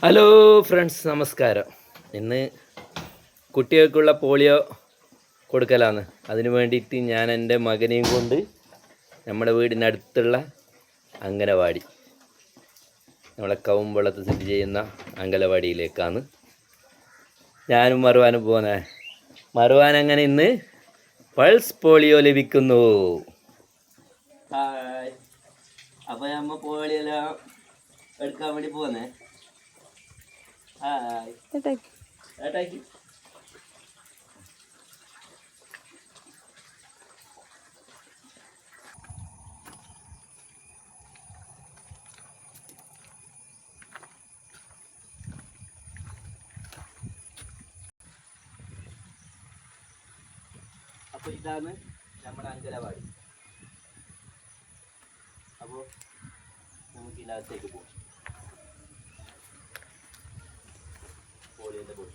Hello friends, നമസ്കാരം. ഇന്ന് കുട്ടികൾക്കുള്ള പോളിയോ കൊടുക്കലാണ്. അതിനു വേണ്ടിയിട്ട് ഞാൻ എൻ്റെ മകനെയും കൊണ്ട് നമ്മുടെ വീടിനടുത്തുള്ള അംഗനവാടി, നമ്മളെ കവുമ്പളത്ത് സ്ഥിതി ചെയ്യുന്ന അംഗനവാടിയിലേക്കാണ് ഞാനും മറുവാനും പോകുന്നത്. മറുവാൻ അങ്ങനെ ഇന്ന് പൾസ് പോളിയോ ലഭിക്കുന്നു. ഹായ്. അപ്പോൾ നമ്മൾ പോളിയോ എടുക്കാൻ വേണ്ടി പോകുന്നേ. ഹായ്. ഏട്ടാക്കി അപ്പോൾ ഇതാണ് നമ്മുടെ അംഗനവാടി. അപ്പോൾ നമുക്ക് ഇതിനകത്തേക്ക് പോകാം. പോളിയോൻ്റെ പൊടി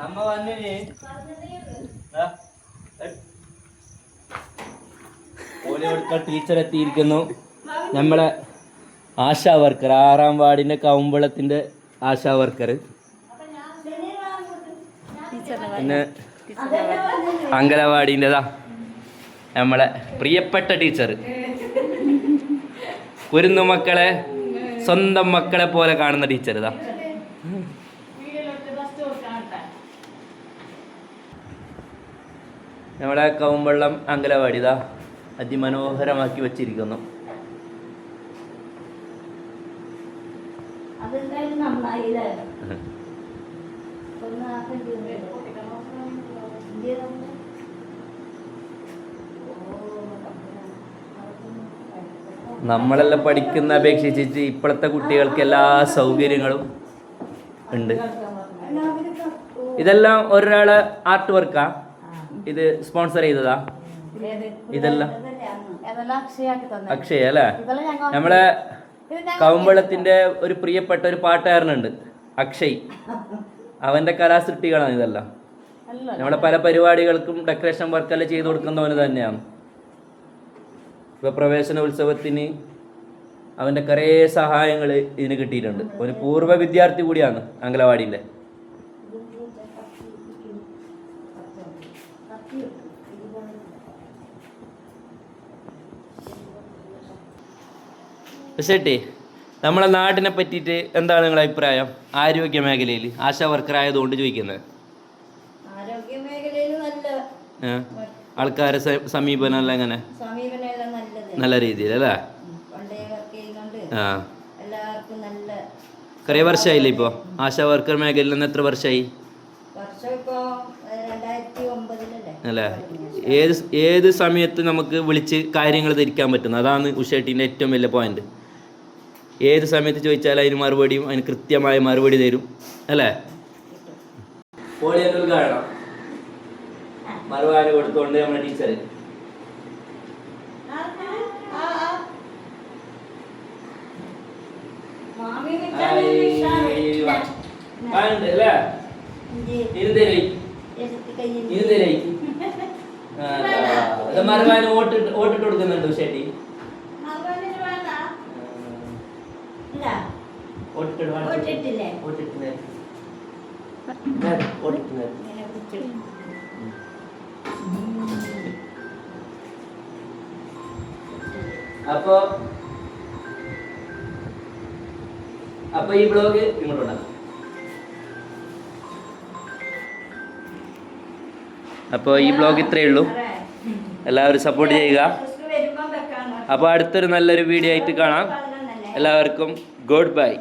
നമ്മ വന്നിന് പോളിയോ എടുക്കാൻ ടീച്ചർ എത്തിയിരിക്കുന്നു. നമ്മളെ ആശാ വർക്കർ, 6-ാം വാർഡിൻ്റെ കവുമ്പളത്തിൻ്റെ ആശാ വർക്കർ. പിന്നെ അംഗനവാടിൻ്റെതാ നമ്മളെ പ്രിയപ്പെട്ട ടീച്ചർ. കുരുന്നു മക്കളെ സ്വന്തം മക്കളെ പോലെ കാണുന്ന ടീച്ചർ ഇതാ. നമ്മുടെ കവുമ്പള്ളം അംഗനവാടി ഇതാ അതിമനോഹരമാക്കി വച്ചിരിക്കുന്നു. നമ്മളെല്ലാം പഠിക്കുന്ന അപേക്ഷിച്ചിട്ട് ഇപ്പോഴത്തെ കുട്ടികൾക്ക് എല്ലാ സൗകര്യങ്ങളും ഉണ്ട്. ഇതെല്ലാം ഒരാളെ ആർട്ട് വർക്കാ. ഇത് സ്പോൺസർ ചെയ്തതാ. ഇതെല്ലാം അക്ഷയ അല്ലേ? നമ്മളെ കവുമ്പളത്തിന്റെ ഒരു പ്രിയപ്പെട്ട ഒരു പാട്ടുകാരനുണ്ട്, അക്ഷയ്. അവന്റെ കലാസൃഷ്ടികളാണ് ഇതെല്ലാം. നമ്മളെ പല പരിപാടികൾക്കും ഡെക്കറേഷൻ വർക്കെല്ലാം ചെയ്തു കൊടുക്കുന്നവന് തന്നെയാണ്. ഇപ്പൊ പ്രവേശന ഉത്സവത്തിന് അവന്റെ കുറേ സഹായങ്ങൾ ഇതിന് കിട്ടിയിട്ടുണ്ട്. ഒരു പൂർവ്വ വിദ്യാർത്ഥി കൂടിയാണ് അംഗനവാടിന്റെ. ശരി, നമ്മളെ നാട്ടിനെ പറ്റിയിട്ട് എന്താണ് നിങ്ങളുടെ അഭിപ്രായം? ആരോഗ്യ മേഖലയിൽ ആശാ വർക്കർ ആയതുകൊണ്ട് ചോദിക്കുന്നത്. ആൾക്കാരെ സമീപനം എല്ലാം എങ്ങനെ? നല്ല രീതിയിൽ അല്ലേ? ആ, കുറേ വർഷമായില്ലേ ഇപ്പോൾ ആശാ വർക്കർ മേഖലയിൽ നിന്ന്? എത്ര വർഷമായി അല്ലേ? ഏത് സമയത്ത് നമുക്ക് വിളിച്ച് കാര്യങ്ങൾ ധരിക്കാൻ പറ്റുന്നു. അതാണ് ഉഷേട്ടീൻ്റെ ഏറ്റവും വലിയ പോയിന്റ്. ഏത് സമയത്ത് ചോദിച്ചാൽ അതിന് മറുപടിയും അതിന് കൃത്യമായ മറുപടി തരും അല്ലേ? പോളിയോ ഉദ്ഘാടനം മറുപടി കൊടുത്തുകൊണ്ട് നമ്മുടെ ടീച്ചർ മറുപടി ഓട്ടിട്ട് കൊടുക്കുന്നുണ്ട് ഉഷേട്ടി. അപ്പൊ ഈ ബ്ലോഗ് ഇങ്ങോട്ടുണ്ടാകും. അപ്പോൾ ഈ ബ്ലോഗ് ഇത്രയേ ഉള്ളൂ. എല്ലാവരും സപ്പോർട്ട് ചെയ്യുക. അപ്പോൾ അടുത്തൊരു നല്ലൊരു വീഡിയോ ആയിട്ട് കാണാം. എല്ലാവർക്കും ഗുഡ് ബൈ.